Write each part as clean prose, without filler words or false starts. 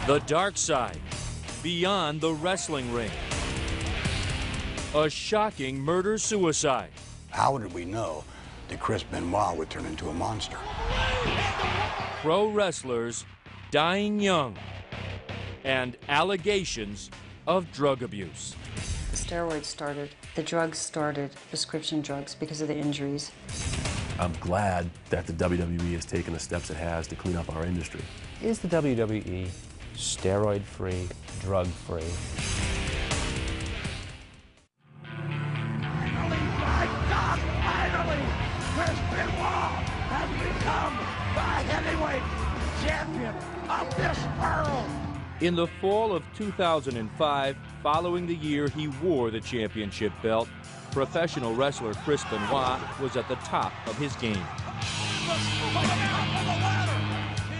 The dark side, beyond the wrestling ring. A shocking murder-suicide. How did we know that Chris Benoit would turn into a monster? Pro wrestlers dying young, and allegations of drug abuse. The steroids started, the drugs started, prescription drugs, because of the injuries. I'm glad that the WWE has taken the steps it has to clean up our industry. Is the WWE steroid-free, drug-free? Finally, Chris Benoit has become the heavyweight champion of this world. In the fall of 2005, following the year he wore the championship belt, professional wrestler Chris Benoit was at the top of his game.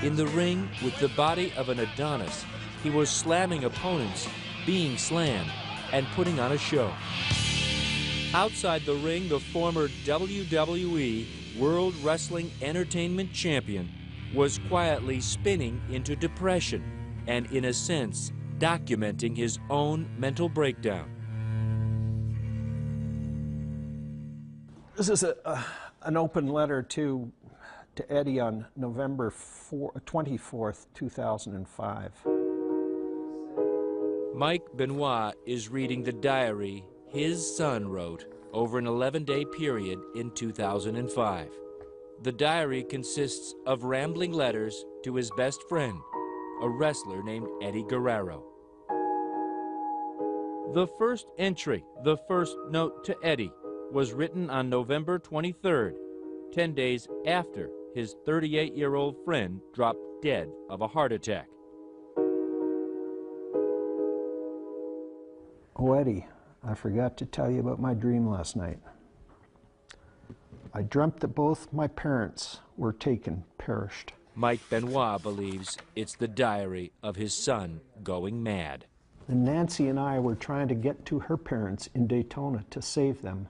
In the ring, with the body of an Adonis, he was slamming opponents, being slammed, and putting on a show. Outside the ring, the former WWE World Wrestling Entertainment Champion was quietly spinning into depression and, in a sense, documenting his own mental breakdown. This is an open letter to Eddie on November 24th, 2005. Mike Benoit is reading the diary his son wrote over an 11-day period in 2005. The diary consists of rambling letters to his best friend, a wrestler named Eddie Guerrero. The first entry, the first note to Eddie, was written on November 23rd, 10 days after his 38-year-old friend dropped dead of a heart attack. Oh, Eddie, I forgot to tell you about my dream last night. I dreamt that both my parents were taken, perished. Mike Benoit believes it's the diary of his son going mad. And Nancy and I were trying to get to her parents in Daytona to save them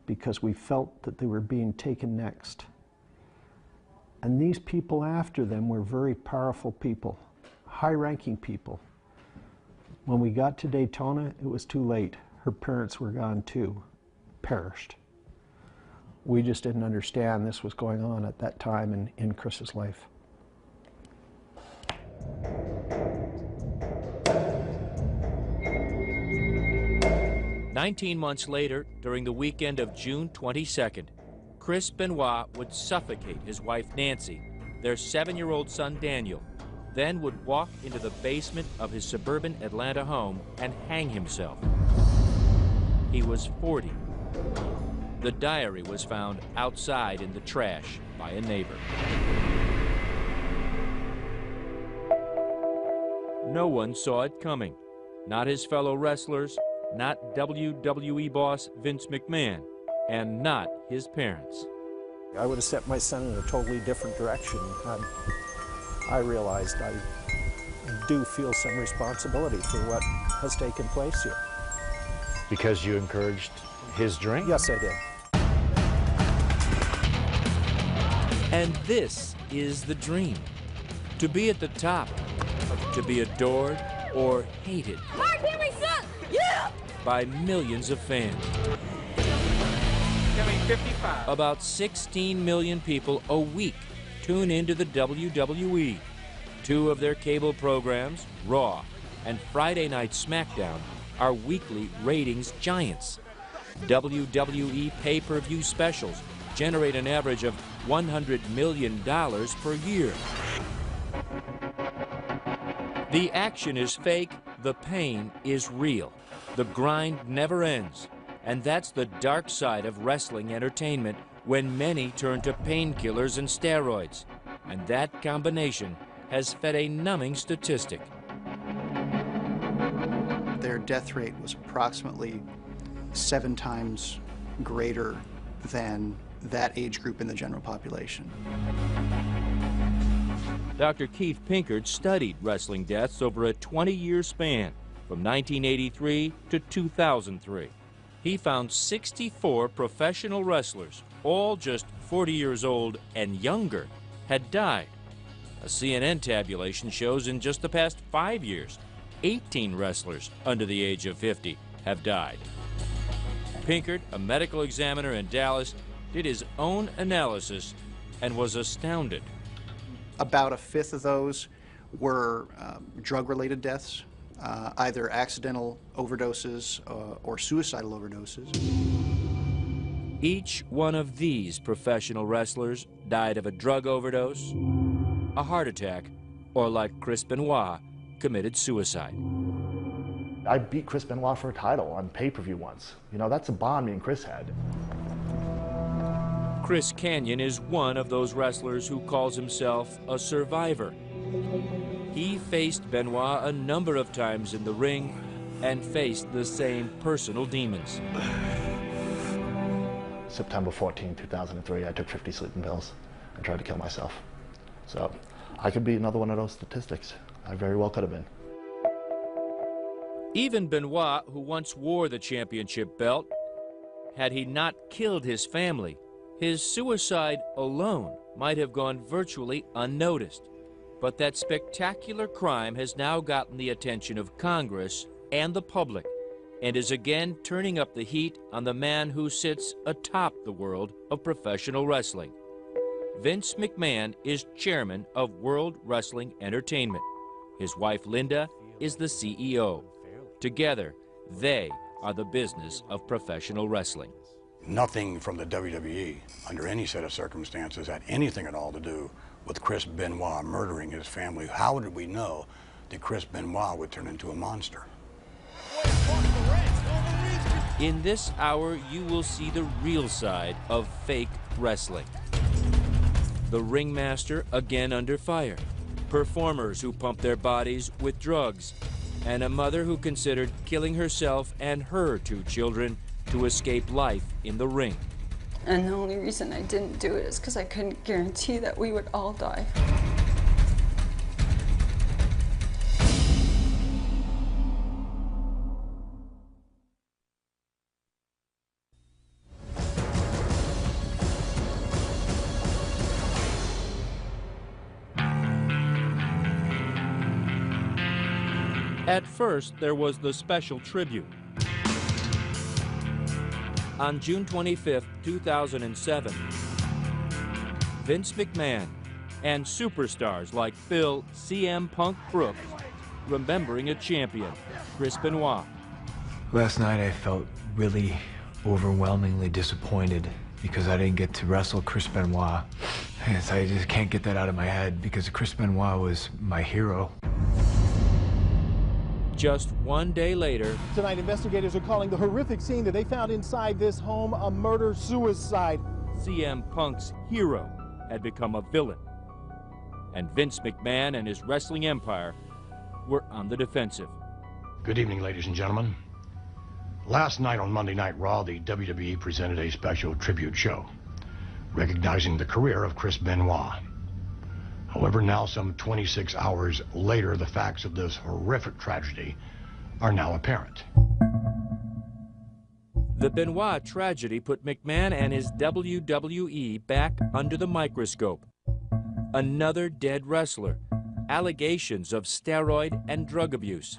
because we felt that they were being taken next. And these people after them were very powerful people, high-ranking people. When we got to Daytona, it was too late. Her parents were gone too, perished. We just didn't understand this was going on at that time in Chris's life. "19 months later, during the weekend of June 22nd, Chris Benoit would suffocate his wife Nancy, their 7-year-old son Daniel, then would walk into the basement of his suburban Atlanta home and hang himself. He was 40. The diary was found outside in the trash by a neighbor. No one saw it coming. Not his fellow wrestlers, not WWE boss Vince McMahon, and not his parents. I would have set my son in a totally different direction. I realized I do feel some responsibility for what has taken place here. Because you encouraged his drink? Yes, I did. And this is the dream. To be at the top, to be adored or hated by millions of fans. Coming 55. About 16 million people a week tune into the WWE. 2 of their cable programs, Raw and Friday Night SmackDown, are weekly ratings giants. WWE pay-per-view specials generate an average of $100 million per year. The action is fake, the pain is real. The grind never ends. And that's the dark side of wrestling entertainment when many turn to painkillers and steroids. And that combination has fed a numbing statistic. Their death rate was approximately 7 times greater than that age group in the general population. Dr. Keith Pinkard studied wrestling deaths over a 20-year span from 1983 to 2003. He found 64 professional wrestlers, all just 40 years old and younger, had died. A CNN tabulation shows in just the past 5 years, 18 wrestlers under the age of 50 have died. Pinkert, a medical examiner in Dallas, did his own analysis and was astounded. About a fifth of those were drug-related deaths, either accidental overdoses or suicidal overdoses. Each one of these professional wrestlers died of a drug overdose, a heart attack, or like Chris Benoit, committed suicide. I beat Chris Benoit for a title on pay-per-view once. You know, that's a bond me and Chris had. Chris Kanyon is one of those wrestlers who calls himself a survivor. He faced Benoit a number of times in the ring and faced the same personal demons. September 14, 2003, I took 50 sleeping pills and tried to kill myself. So I could be another one of those statistics. I very well could have been. Even Benoit, who once wore the championship belt, had he not killed his family, his suicide alone might have gone virtually unnoticed. But that spectacular crime has now gotten the attention of Congress and the public, and is again turning up the heat on the man who sits atop the world of professional wrestling. Vince McMahon is chairman of World Wrestling Entertainment. His wife Linda is the CEO. Together, they are the business of professional wrestling. Nothing from the WWE, under any set of circumstances, had anything at all to do with Chris Benoit murdering his family. How did we know that Chris Benoit would turn into a monster? In this hour, you will see the real side of fake wrestling. The ringmaster again under fire, performers who pump their bodies with drugs, and a mother who considered killing herself and her 2 children to escape life in the ring. And the only reason I didn't do it is because I couldn't guarantee that we would all die. At first, there was the special tribute. On June 25, 2007, Vince McMahon and superstars like Phil CM Punk Brooks remembering a champion, Chris Benoit. Last night I felt really overwhelmingly disappointed because I didn't get to wrestle Chris Benoit. I just can't get that out of my head because Chris Benoit was my hero. Just one day later, tonight, investigators are calling the horrific scene that they found inside this home a murder-suicide. CM Punk's hero had become a villain, and Vince McMahon and his wrestling empire were on the defensive. Good evening, ladies and gentlemen. Last night on Monday Night Raw, the WWE presented a special tribute show, recognizing the career of Chris Benoit. However, now some 26 hours later, the facts of this horrific tragedy are now apparent. The Benoit tragedy put McMahon and his WWE back under the microscope. Another dead wrestler, allegations of steroid and drug abuse.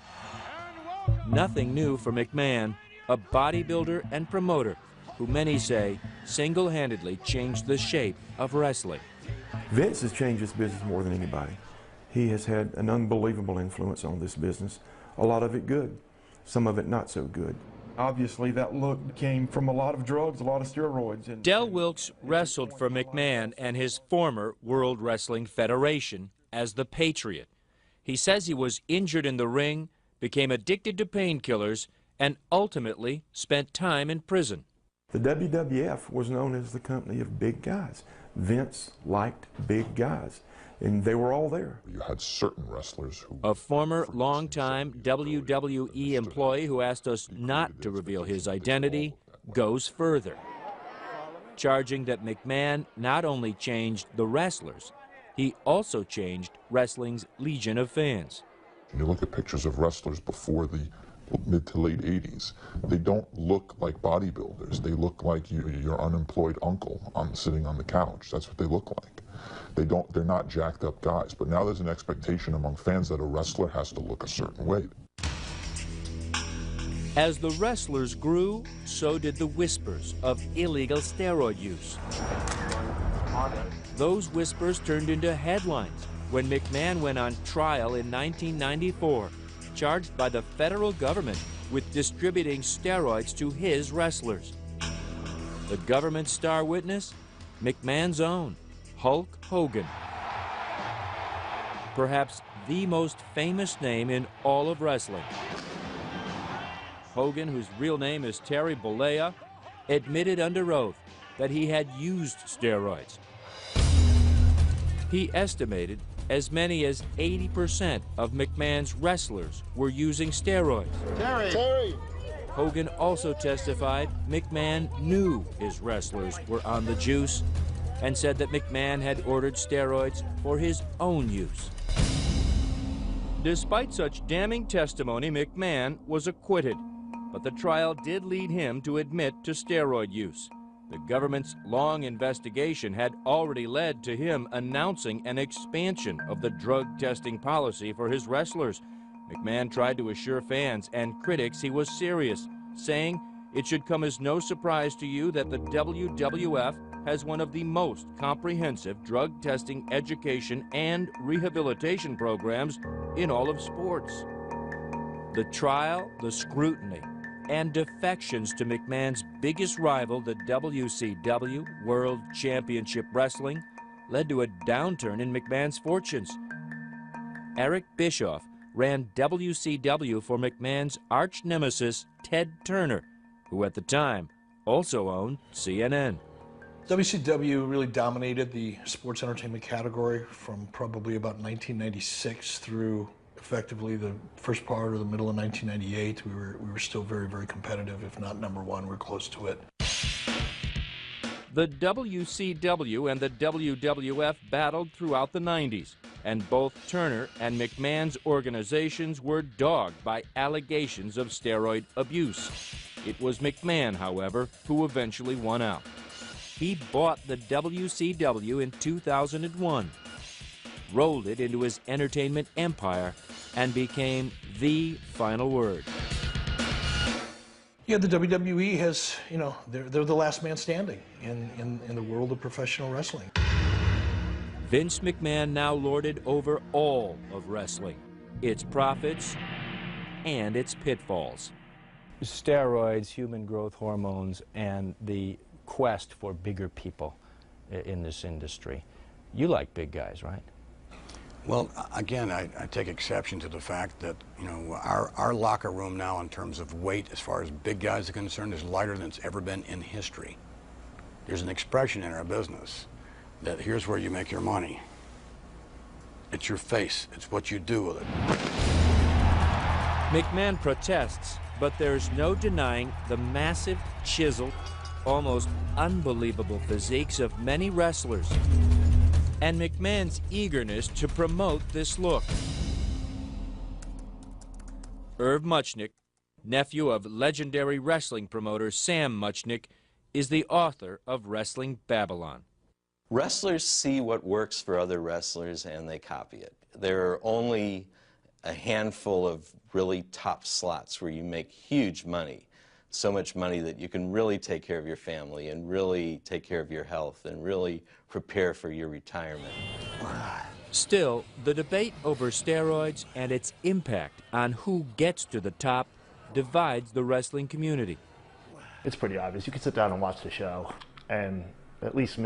Nothing new for McMahon, a bodybuilder and promoter who many say single-handedly changed the shape of wrestling. Vince has changed this business more than anybody. He has had an unbelievable influence on this business. A lot of it good, some of it not so good. Obviously, that look came from a lot of drugs, a lot of steroids. Del Wilkes wrestled for McMahon and his former World Wrestling Federation as the Patriot. He says he was injured in the ring, became addicted to painkillers, and ultimately spent time in prison. The WWF was known as the company of big guys. Vince liked big guys, and they were all there. You had certain wrestlers who... A former longtime WWE employee who asked us not to reveal his identity goes further, charging that McMahon not only changed the wrestlers, he also changed wrestling's legion of fans. You look at pictures of wrestlers before the mid to late 80s, they don't look like bodybuilders. They look like your unemployed uncle sitting on the couch. That's what they look like. They're not jacked up guys. But now there's an expectation among fans that a wrestler has to look a certain way. As the wrestlers grew, so did the whispers of illegal steroid use. Those whispers turned into headlines when McMahon went on trial in 1994, charged by the federal government with distributing steroids to his wrestlers. The government star witness? McMahon's own, Hulk Hogan. Perhaps the most famous name in all of wrestling. Hogan, whose real name is Terry Bollea, admitted under oath that he had used steroids. He estimated as many as 80% of McMahon's wrestlers were using steroids. Terry! Hogan also testified McMahon knew his wrestlers were on the juice and said that McMahon had ordered steroids for his own use. Despite such damning testimony, McMahon was acquitted, but the trial did lead him to admit to steroid use. The government's long investigation had already led to him announcing an expansion of the drug testing policy for his wrestlers. McMahon tried to assure fans and critics he was serious, saying, "It should come as no surprise to you that the WWF has one of the most comprehensive drug testing education and rehabilitation programs in all of sports." The trial, the scrutiny, and defections to McMahon's biggest rival, the WCW, World Championship Wrestling, led to a downturn in McMahon's fortunes. Eric Bischoff ran WCW for McMahon's arch-nemesis, Ted Turner, who at the time also owned CNN. WCW really dominated the sports entertainment category from probably about 1996 through effectively the first part or the middle of 1998. We were still very, very competitive, if not number one. We're close to it. The WCW and the WWF battled throughout the 90s, and both Turner and McMahon's organizations were dogged by allegations of steroid abuse. It was McMahon, however, who eventually won out. He bought the WCW in 2001, rolled it into his entertainment empire, and became the final word. Yeah, the WWE has, you know, they're the last man standing in the world of professional wrestling. Vince McMahon now lorded over all of wrestling, its profits and its pitfalls. Steroids, human growth hormones, and the quest for bigger people in this industry. You like big guys, right? Well, again, I take exception to the fact that, you know, our locker room now in terms of weight as far as big guys are concerned is lighter than it's ever been in history. There's an expression in our business that here's where you make your money. It's your face. It's what you do with it. McMahon protests, but there's no denying the massive, chiseled, almost unbelievable physiques of many wrestlers, and McMahon's eagerness to promote this look. Irv Muchnick, nephew of legendary wrestling promoter Sam Muchnick, is the author of Wrestling Babylon. Wrestlers see what works for other wrestlers and they copy it. There are only a handful of really top slots where you make huge money. So much money that you can really take care of your family and really take care of your health and really prepare for your retirement. Still, the debate over steroids and its impact on who gets to the top divides the wrestling community. It's pretty obvious. You can sit down and watch the show and at least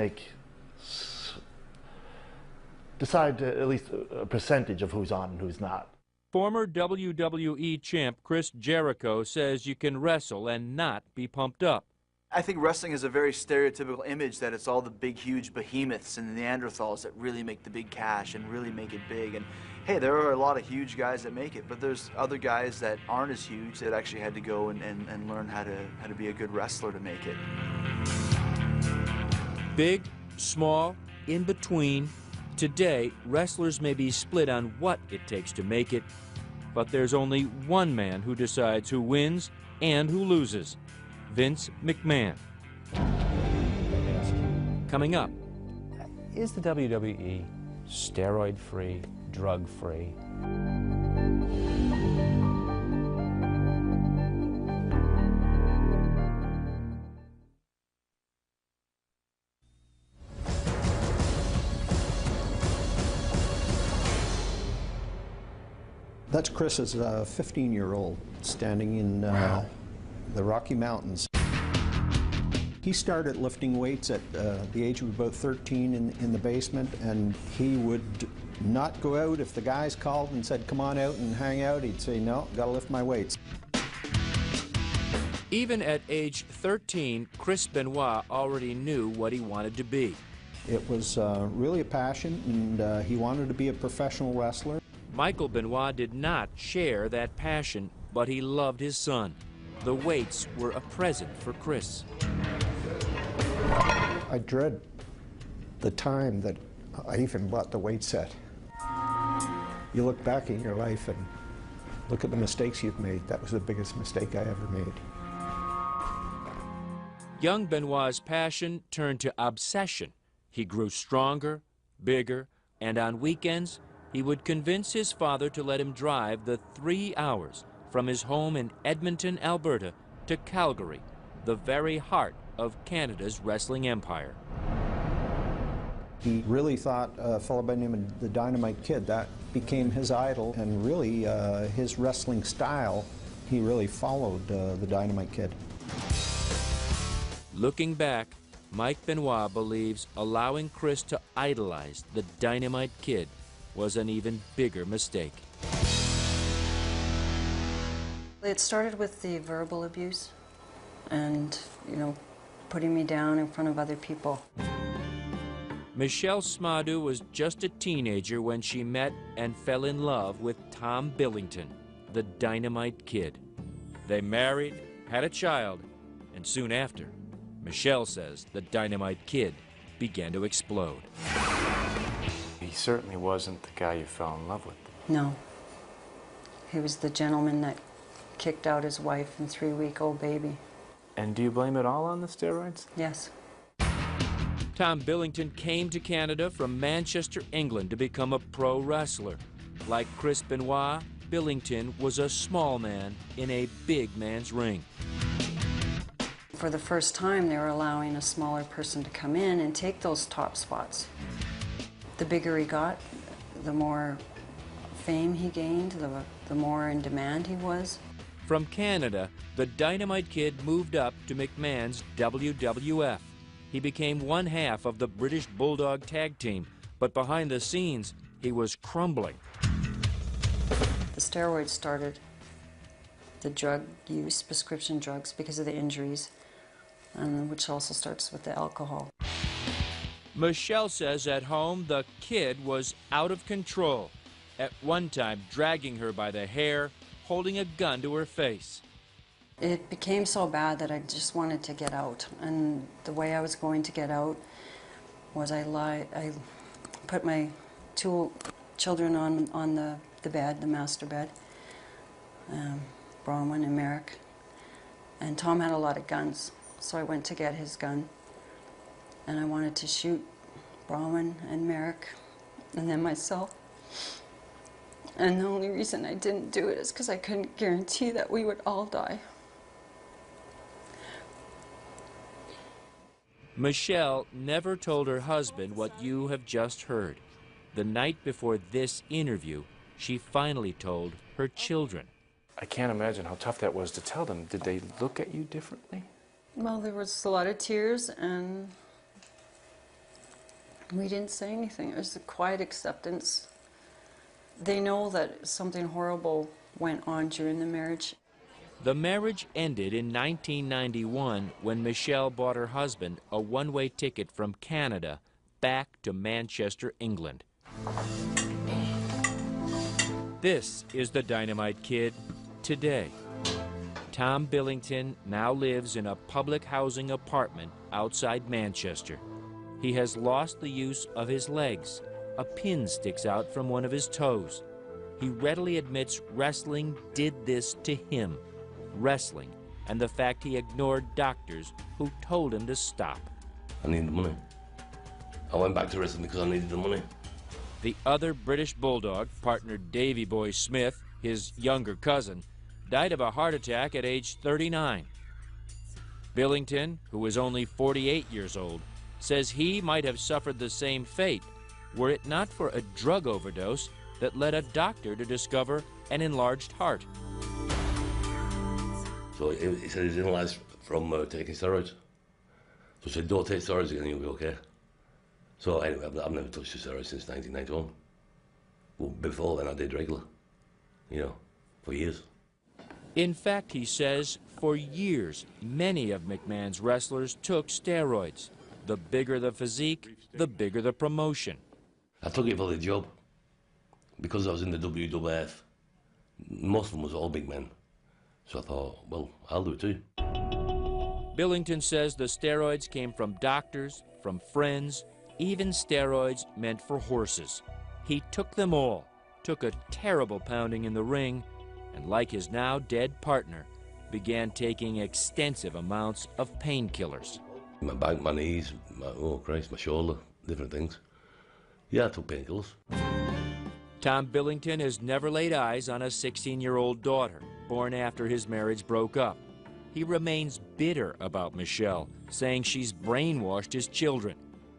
decide at least a percentage of who's on and who's not. Former WWE champ Chris Jericho says you can wrestle and not be pumped up. I think wrestling is a very stereotypical image that it's all the big, huge behemoths and the Neanderthals that really make the big cash and really make it big. And hey, there are a lot of huge guys that make it, but there's other guys that aren't as huge that actually had to go and learn how to be a good wrestler to make it. Big, small, in between. Today, wrestlers may be split on what it takes to make it, but there's only one man who decides who wins and who loses: Vince McMahon. Coming up. Is the WWE steroid-free, drug-free? That's Chris as a 15-year-old standing in the Rocky Mountains. He started lifting weights at the age of about 13 in the basement, and he would not go out. If the guys called and said, come on out and hang out, he'd say, no, gotta lift my weights. Even at age 13, Chris Benoit already knew what he wanted to be. It was really a passion, and he wanted to be a professional wrestler. Michael Benoit did not share that passion, but he loved his son. The weights were a present for Chris. I dread the time that I even bought the weight set. You look back in your life and look at the mistakes you've made. That was the biggest mistake I ever made. Young Benoit's passion turned to obsession. He grew stronger, bigger, and on weekends, he would convince his father to let him drive the 3 hours from his home in Edmonton, Alberta, to Calgary, the very heart of Canada's wrestling empire. He really thought a fellow by the name of the Dynamite Kid, that became his idol, and really his wrestling style, he really followed the Dynamite Kid. Looking back, Mike Benoit believes allowing Chris to idolize the Dynamite Kid was an even bigger mistake. It started with the verbal abuse and, you know, putting me down in front of other people. Michelle Smadu was just a teenager when she met and fell in love with Tom Billington, the Dynamite Kid. They married, had a child, and soon after, Michelle says the Dynamite Kid began to explode. He certainly wasn't the guy you fell in love with. No. He was the gentleman that kicked out his wife and 3-week-old baby. And do you blame it all on the steroids? Yes. Tom Billington came to Canada from Manchester, England to become a pro wrestler. Like Chris Benoit, Billington was a small man in a big man's ring. For the first time, they were allowing a smaller person to come in and take those top spots. The bigger he got, the more fame he gained, the more in demand he was. From Canada, the Dynamite Kid moved up to McMahon's WWF. He became one half of the British Bulldog tag team, but behind the scenes, he was crumbling. The steroids started, the drug use, prescription drugs, because of the injuries, and which also starts with the alcohol. Michelle says at home the kid was out of control, at one time dragging her by the hair, holding a gun to her face. It became so bad that I just wanted to get out, and the way I was going to get out was I put my 2 children on the bed, the master bed, Bronwyn and Merrick, and Tom had a lot of guns, so I went to get his gun, and I wanted to shoot Bronwyn and Merrick, and then myself. And the only reason I didn't do it is because I couldn't guarantee that we would all die. Michelle never told her husband what you have just heard. The night before this interview, she finally told her children. I can't imagine how tough that was to tell them. Did they look at you differently? Well, there was a lot of tears, and we didn't say anything. It was a quiet acceptance. They know that something horrible went on during the marriage. The marriage ended in 1991 when Michelle bought her husband a one-way ticket from Canada back to Manchester, England. This is the Dynamite Kid today. Tom Billington now lives in a public housing apartment outside Manchester. He has lost the use of his legs. A pin sticks out from one of his toes. He readily admits wrestling did this to him. Wrestling and the fact he ignored doctors who told him to stop. I need the money. I went back to wrestling because I needed the money. The other British Bulldog, partner Davy Boy Smith, his younger cousin, died of a heart attack at age 39. Billington, who was only 48 years old, says he might have suffered the same fate were it not for a drug overdose that led a doctor to discover an enlarged heart. So he said he's analysed from taking steroids. So he said, don't take steroids again, you'll be okay. So anyway, I've never touched the steroids since 1991. Well, before then I did regular, you know, for years. In fact, he says, for years, many of McMahon's wrestlers took steroids. The bigger the physique, the bigger the promotion. I took it for the job. Because I was in the WWF, most of them was all big men. So I thought, well, I'll do it too. Billington says the steroids came from doctors, from friends, even steroids meant for horses. He took them all, took a terrible pounding in the ring, and like his now dead partner, began taking extensive amounts of painkillers. My back, my knees, oh Christ, my shoulder, different things. Yeah, I took painkillers. Tom Billington has never laid eyes on a 16-year-old daughter, born after his marriage broke up. He remains bitter about Michelle, saying she's brainwashed his children.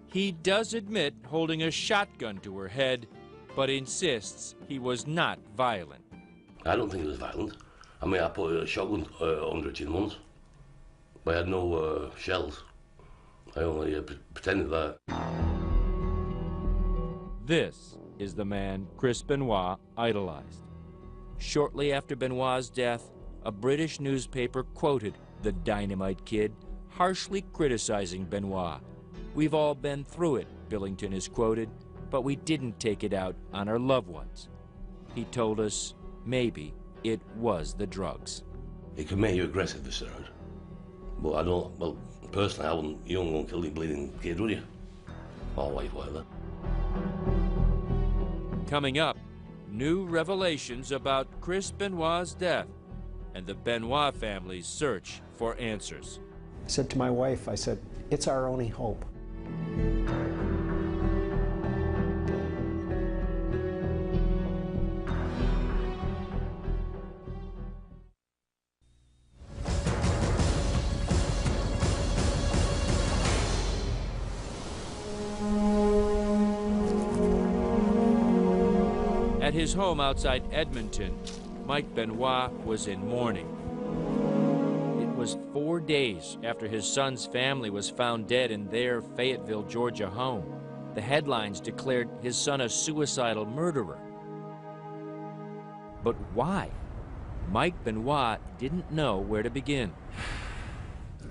He does admit holding a shotgun to her head, but insists he was not violent. I don't think it was violent. I mean, I put a shotgun under her chin once, but I had no shells. I only pretended that. This is the man Chris Benoit idolized. Shortly after Benoit's death, a British newspaper quoted the Dynamite Kid, harshly criticizing Benoit. "We've all been through it," Billington is quoted, "but we didn't take it out on our loved ones." He told us maybe it was the drugs. It can make you aggressive, the steroid. But I don't, well, personally, I wouldn't, you don't want to kill the bleeding kid, would you? Or wife, whatever. Coming up, new revelations about Chris Benoit's death and the Benoit family's search for answers. I said to my wife, I said, it's our only hope. At his home outside Edmonton, Mike Benoit was in mourning. It was 4 days after his son's family was found dead in their Fayetteville, Georgia home. The headlines declared his son a suicidal murderer. But why? Mike Benoit didn't know where to begin.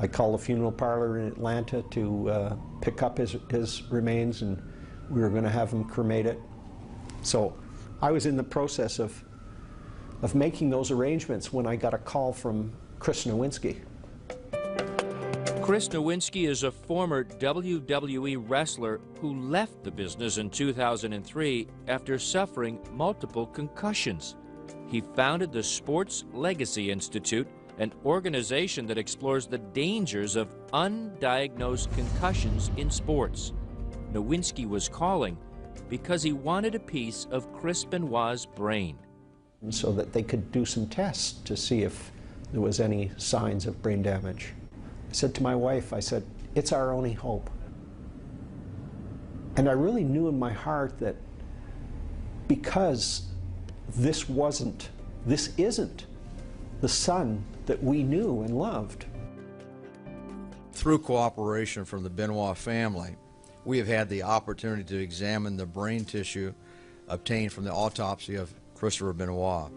I called a funeral parlor in Atlanta to pick up his remains, and we were going to have him cremated. So I was in the process of making those arrangements when I got a call from Chris Nowinski. Chris Nowinski is a former WWE wrestler who left the business in 2003 after suffering multiple concussions. He founded the Sports Legacy Institute, an organization that explores the dangers of undiagnosed concussions in sports. Nowinski was calling because he wanted a piece of Chris Benoit's brain. So that they could do some tests to see if there was any signs of brain damage. I said to my wife, I said, it's our only hope. And I really knew in my heart that because this isn't the son that we knew and loved. Through cooperation from the Benoit family, we have had the opportunity to examine the brain tissue obtained from the autopsy of Christopher Benoit.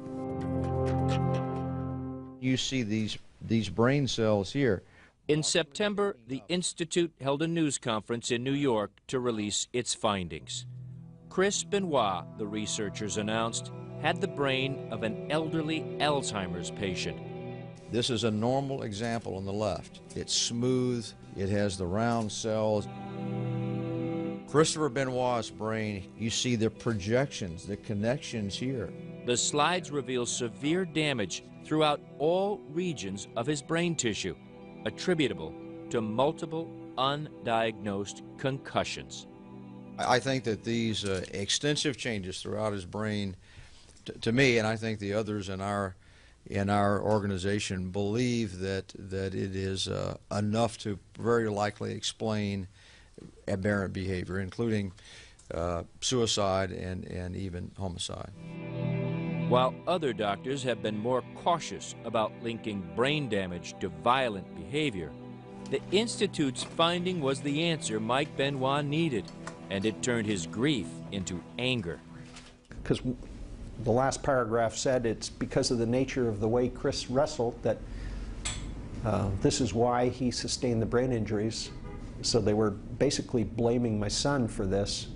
You see these brain cells here. In September, the Institute held a news conference in New York to release its findings. Chris Benoit, the researchers announced, had the brain of an elderly Alzheimer's patient. This is a normal example on the left. It's smooth, it has the round cells. Christopher Benoit's brain, you see the projections, the connections here. The slides reveal severe damage throughout all regions of his brain tissue, attributable to multiple undiagnosed concussions. I think that these extensive changes throughout his brain, to me, and I think the others in our organization believe that it is enough to very likely explain aberrant behavior, including suicide and even homicide. While other doctors have been more cautious about linking brain damage to violent behavior, the Institute's finding was the answer Mike Benoit needed, and it turned his grief into anger. Because the last paragraph said it's because of the nature of the way Chris wrestled that this is why he sustained the brain injuries. So they were basically blaming my son for this.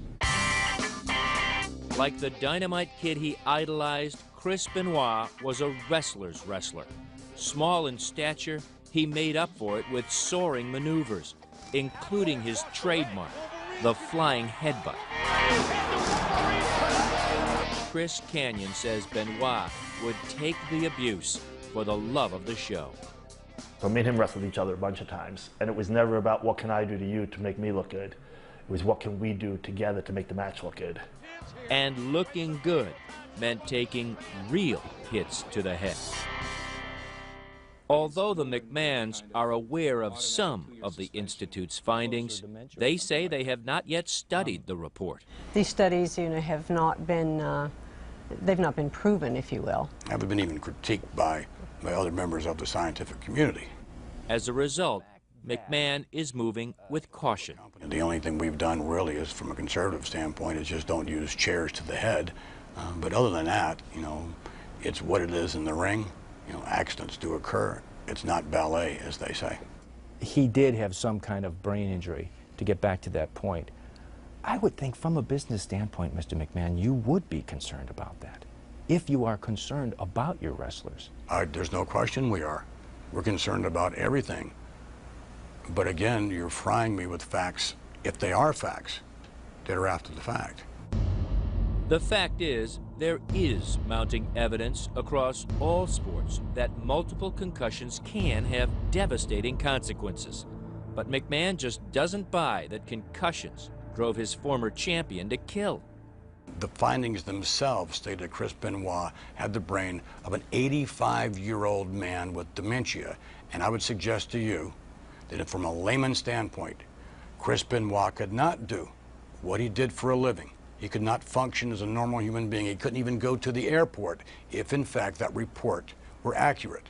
Like the Dynamite Kid he idolized, Chris Benoit was a wrestler's wrestler. Small in stature, he made up for it with soaring maneuvers, including his trademark, the flying headbutt. Chris Canyon says Benoit would take the abuse for the love of the show. So me and him wrestled each other a bunch of times, and it was never about what can I do to you to make me look good. It was what can we do together to make the match look good. And looking good meant taking real hits to the head. Although the McMahons are aware of some of the Institute's findings, they say they have not yet studied the report. These studies, have not been, they've not been proven, if you will. Haven't been even critiqued by other members of the scientific community. As a result, McMahon is moving with caution. The only thing we've done really is, from a conservative standpoint, is just don't use chairs to the head. But other than that, it's what it is in the ring. Accidents do occur. It's not ballet, as they say. He did have some kind of brain injury, to get back to that point. I would think from a business standpoint, Mr. McMahon, you would be concerned about that, if you are concerned about your wrestlers. There's no question we are. We're concerned about everything. But again, you're frying me with facts, if they are facts, that are after the fact. The fact is, there is mounting evidence across all sports that multiple concussions can have devastating consequences. But McMahon just doesn't buy that concussions drove his former champion to kill. The findings themselves state that Chris Benoit had the brain of an 85-year-old man with dementia. And I would suggest to you that if, from a layman's standpoint, Chris Benoit could not do what he did for a living, he could not function as a normal human being, he couldn't even go to the airport if, in fact, that report were accurate.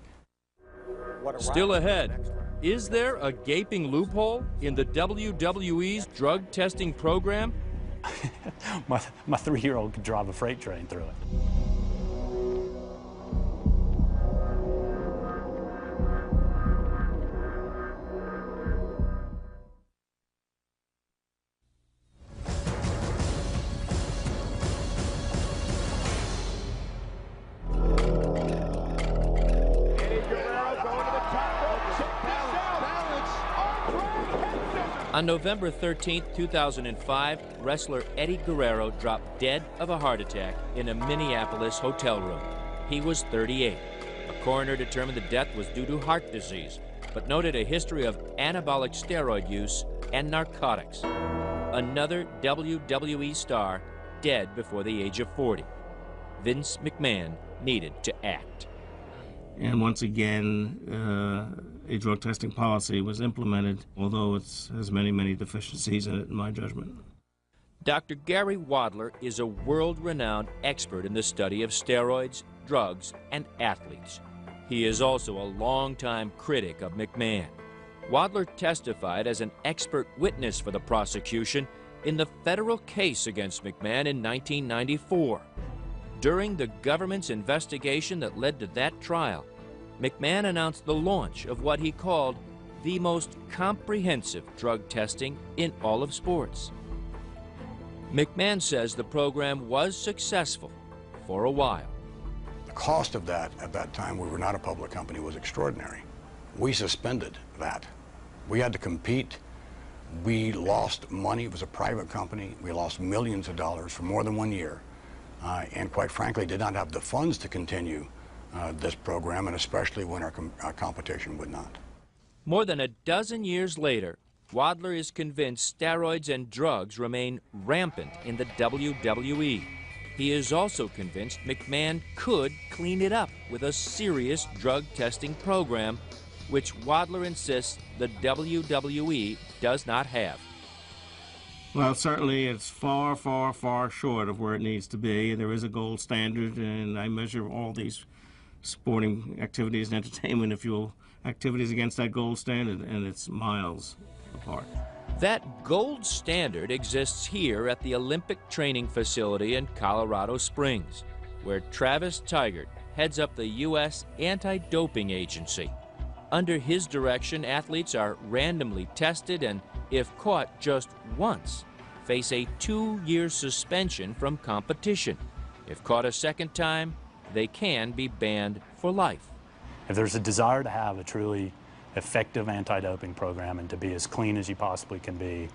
Still ahead, is there a gaping loophole in the WWE's drug testing program? My 3-year-old could drive a freight train through it. On November 13, 2005, wrestler Eddie Guerrero dropped dead of a heart attack in a Minneapolis hotel room. He was 38. A coroner determined the death was due to heart disease, but noted a history of anabolic steroid use and narcotics. Another WWE star dead before the age of 40. Vince McMahon needed to act. And once again, a drug testing policy was implemented, although it has many, many deficiencies in it, in my judgment. Dr. Gary Wadler is a world-renowned expert in the study of steroids, drugs, and athletes. He is also a longtime critic of McMahon. Wadler testified as an expert witness for the prosecution in the federal case against McMahon in 1994. During the government's investigation that led to that trial, McMahon announced the launch of what he called the most comprehensive drug testing in all of sports. McMahon says the program was successful for a while. The cost of that at that time, we were not a public company, was extraordinary. We suspended that. We had to compete. We lost money. It was a private company. We lost millions of dollars for more than 1 year. And quite frankly, did not have the funds to continue this program, and especially when our competition would not. More than a dozen years later, Wadler is convinced steroids and drugs remain rampant in the WWE. He is also convinced McMahon could clean it up with a serious drug testing program, which Wadler insists the WWE does not have. Well, certainly it's far, far, far short of where it needs to be. There is a gold standard, and I measure all these sporting activities and entertainment, if you will, activities against that gold standard, and it's miles apart. That gold standard exists here at the Olympic Training Facility in Colorado Springs, where Travis Tigert heads up the U.S. Anti-Doping Agency. Under his direction, athletes are randomly tested and, if caught just once, face a 2-year suspension from competition. If caught a second time, they can be banned for life. If there's a desire to have a truly effective anti-doping program and to be as clean as you possibly can be,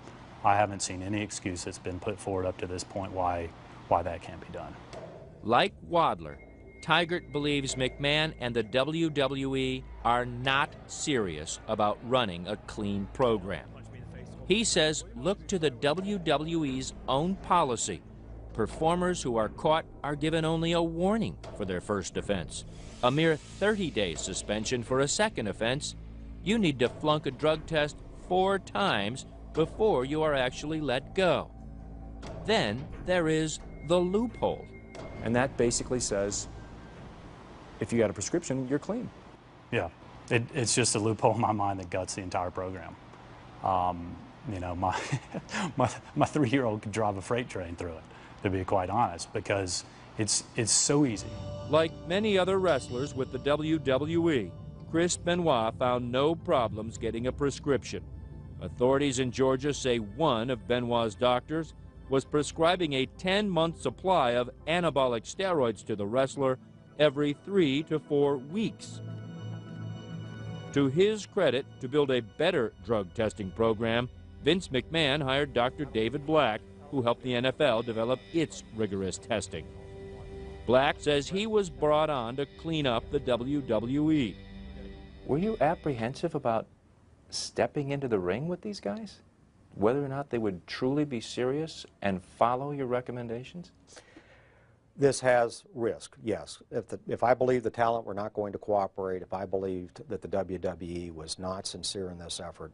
I haven't seen any excuse that's been put forward up to this point why that can't be done. Like Wadler, Tigert believes McMahon and the WWE are not serious about running a clean program. He says look to the WWE's own policy. Performers who are caught are given only a warning for their first offense. A mere 30-day suspension for a second offense. You need to flunk a drug test 4 times before you are actually let go. Then there is the loophole. And that basically says, if you got a prescription, you're clean. Yeah, it's just a loophole in my mind that guts the entire program. You know, my 3-year-old could drive a freight train through it, to be quite honest, because it's so easy. Like many other wrestlers with the WWE, Chris Benoit found no problems getting a prescription. Authorities in Georgia say one of Benoit's doctors was prescribing a 10-month supply of anabolic steroids to the wrestler every 3 to 4 weeks. To his credit, to build a better drug testing program, Vince McMahon hired Dr. David Black, who helped the NFL develop its rigorous testing. Black says he was brought on to clean up the WWE. Were you apprehensive about stepping into the ring with these guys? Whether or not they would truly be serious and follow your recommendations? This has risk, yes. If I believed the talent were not going to cooperate, if I believed that the WWE was not sincere in this effort,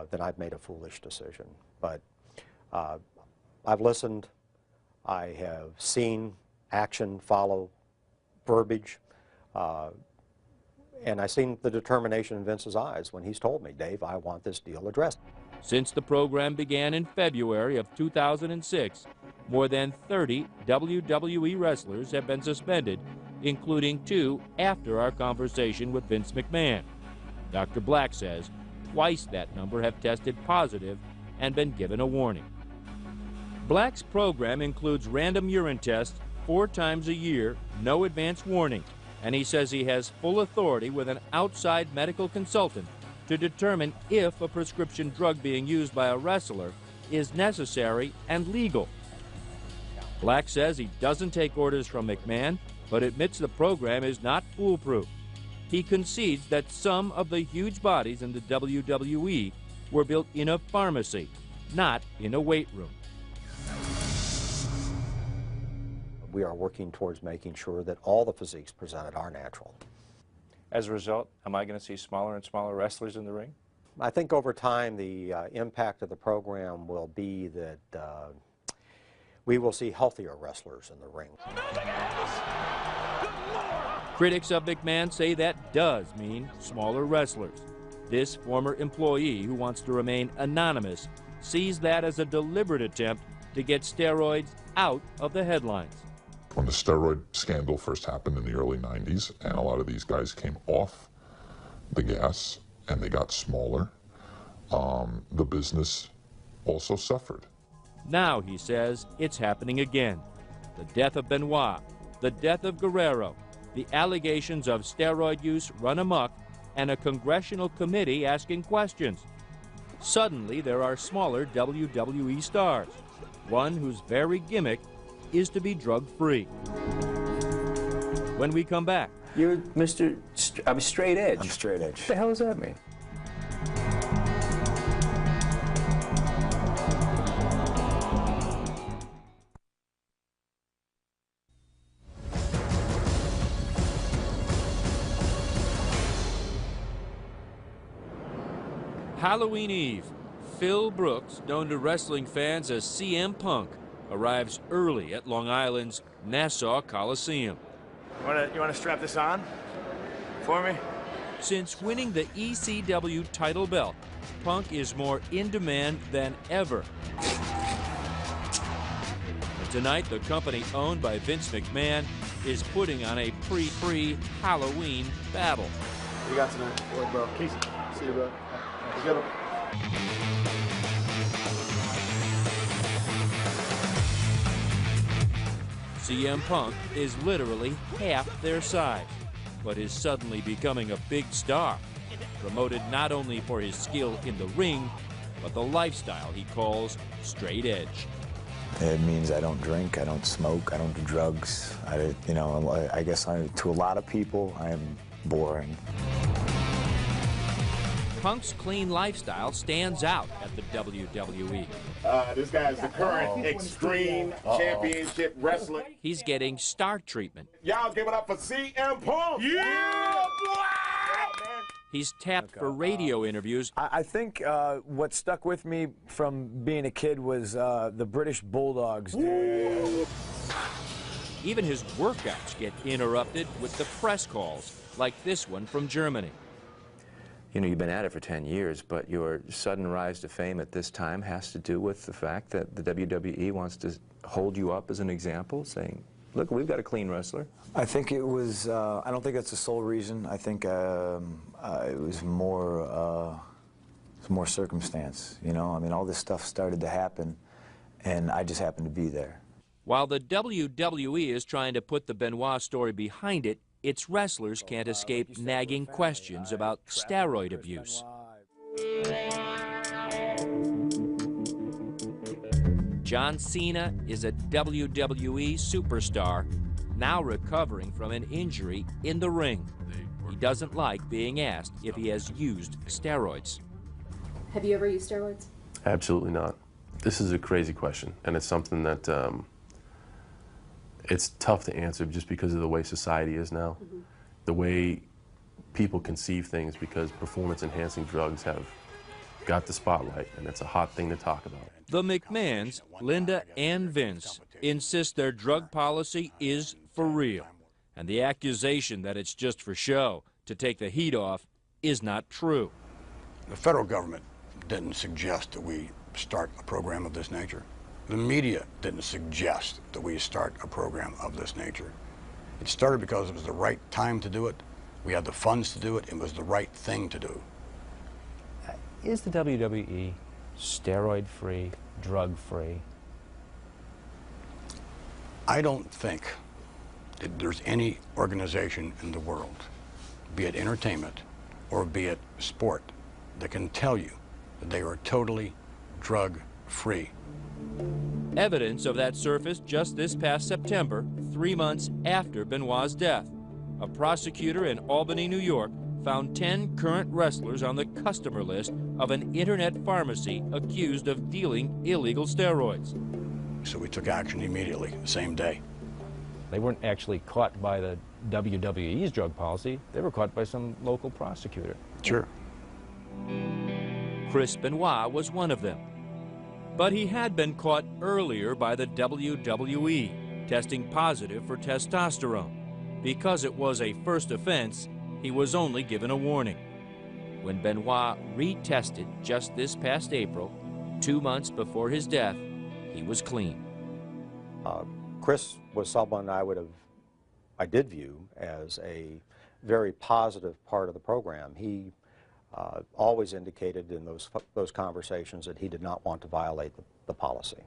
then I've made a foolish decision. But I've listened. I have seen action follow verbiage. And I've seen the determination in Vince's eyes when he's told me, Dave, I want this deal addressed. Since the program began in February of 2006, more than 30 WWE wrestlers have been suspended, including 2 after our conversation with Vince McMahon. Dr. Black says twice that number have tested positive and been given a warning. Black's program includes random urine tests 4 times a year, no advance warning, and he says he has full authority with an outside medical consultant to determine if a prescription drug being used by a wrestler is necessary and legal. Black says he doesn't take orders from McMahon, but admits the program is not foolproof. He concedes that some of the huge bodies in the WWE were built in a pharmacy, not in a weight room. We are working towards making sure that all the physiques presented are natural. As a result, am I going to see smaller and smaller wrestlers in the ring? I think over time the impact of the program will be that we will see healthier wrestlers in the ring. Critics of McMahon say that does mean smaller wrestlers. This former employee, who wants to remain anonymous, sees that as a deliberate attempt to get steroids out of the headlines. When the steroid scandal first happened in the early 90s, and a lot of these guys came off the gas and they got smaller, the business also suffered. Now, he says, it's happening again. The death of Benoit, the death of Guerrero, the allegations of steroid use run amok, and a congressional committee asking questions. Suddenly, there are smaller WWE stars, one whose very gimmick is to be drug-free. When we come back... You're Mr. I'm straight edge. I'm straight edge. What the hell does that mean? Halloween Eve, Phil Brooks, known to wrestling fans as CM Punk, arrives early at Long Island's Nassau Coliseum. You wanna strap this on for me? Since winning the ECW title belt, Punk is more in demand than ever. And tonight, the company owned by Vince McMahon is putting on a pre-Halloween battle. What you got tonight? What, bro? Casey. See you, bro. Let's get him. CM Punk is literally half their size, but is suddenly becoming a big star, promoted not only for his skill in the ring, but the lifestyle he calls straight edge. It means I don't drink, I don't smoke, I don't do drugs. I guess to a lot of people, I am boring. Punk's clean lifestyle stands out at the WWE. This guy is the current Extreme Championship wrestler. He's getting star treatment. Y'all give it up for CM Punk! Yeah! He's tapped for radio interviews. I think what stuck with me from being a kid was the British Bulldogs. Even his workouts get interrupted with the press calls, like this one from Germany. You know, you've been at it for 10 years, but your sudden rise to fame at this time has to do with the fact that the WWE wants to hold you up as an example, saying, look, we've got a clean wrestler. I think it was, I don't think that's the sole reason. I think it was more circumstance, you know? I mean, all this stuff started to happen, and I just happened to be there. While the WWE is trying to put the Benoit story behind it, its wrestlers can't escape nagging questions about steroid abuse. John Cena is a WWE superstar, now recovering from an injury in the ring. He doesn't like being asked if he has used steroids. Have you ever used steroids? Absolutely not. This is a crazy question, and it's something that it's tough to answer just because of the way society is now, the way people conceive things, because performance-enhancing drugs have got the spotlight, and it's a hot thing to talk about. The McMahons, Linda and Vince, insist their drug policy is for real, and the accusation that it's just for show to take the heat off is not true. The federal government didn't suggest that we start a program of this nature. The media didn't suggest that we start a program of this nature. It started because it was the right time to do it. We had the funds to do it. It was the right thing to do. Is the WWE steroid-free, drug-free? I don't think that there's any organization in the world, be it entertainment or be it sport, that can tell you that they are totally drug-free. Evidence of that surfaced just this past September, 3 months after Benoit's death. A prosecutor in Albany, New York, found 10 current wrestlers on the customer list of an internet pharmacy accused of dealing illegal steroids. So we took action immediately, the same day. They weren't actually caught by the WWE's drug policy. They were caught by some local prosecutor. Sure. Chris Benoit was one of them. But he had been caught earlier by the WWE, testing positive for testosterone. Because it was a first offense, he was only given a warning. When Benoit retested just this past April, 2 months before his death, he was clean. Chris was someone I did view as a very positive part of the program. He always indicated in those conversations that he did not want to violate the policy.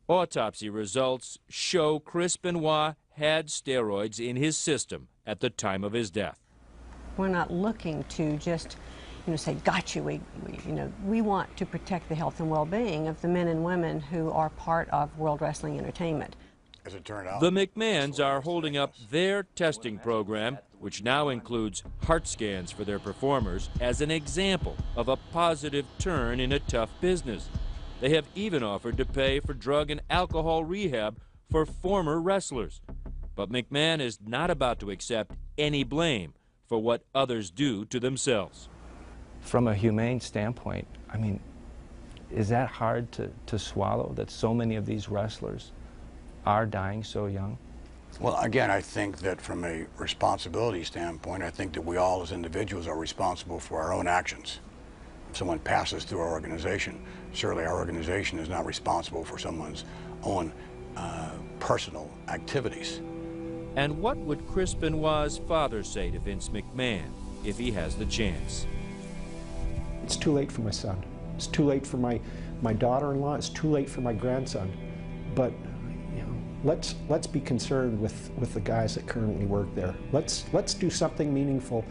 Autopsy results show Chris Benoit had steroids in his system at the time of his death. We're not looking to just, say, got you. We want to protect the health and well-being of the men and women who are part of World Wrestling Entertainment. As it turned out, the McMahons are holding up their testing program, which now includes heart scans for their performers, as an example of a positive turn in a tough business. They have even offered to pay for drug and alcohol rehab for former wrestlers. But McMahon is not about to accept any blame for what others do to themselves. from a humane standpoint, I mean, is that hard to swallow, that so many of these wrestlers are dying so young? Well, again, I think that from a responsibility standpoint, I think that we all as individuals are responsible for our own actions. If someone passes through our organization, certainly our organization is not responsible for someone's own personal activities. And what would Chris Benoit's father say to Vince McMahon if he has the chance? It's too late for my son. It's too late for my daughter-in-law. It's too late for my grandson. But you know, let's be concerned with the guys that currently work there. Let's do something meaningful.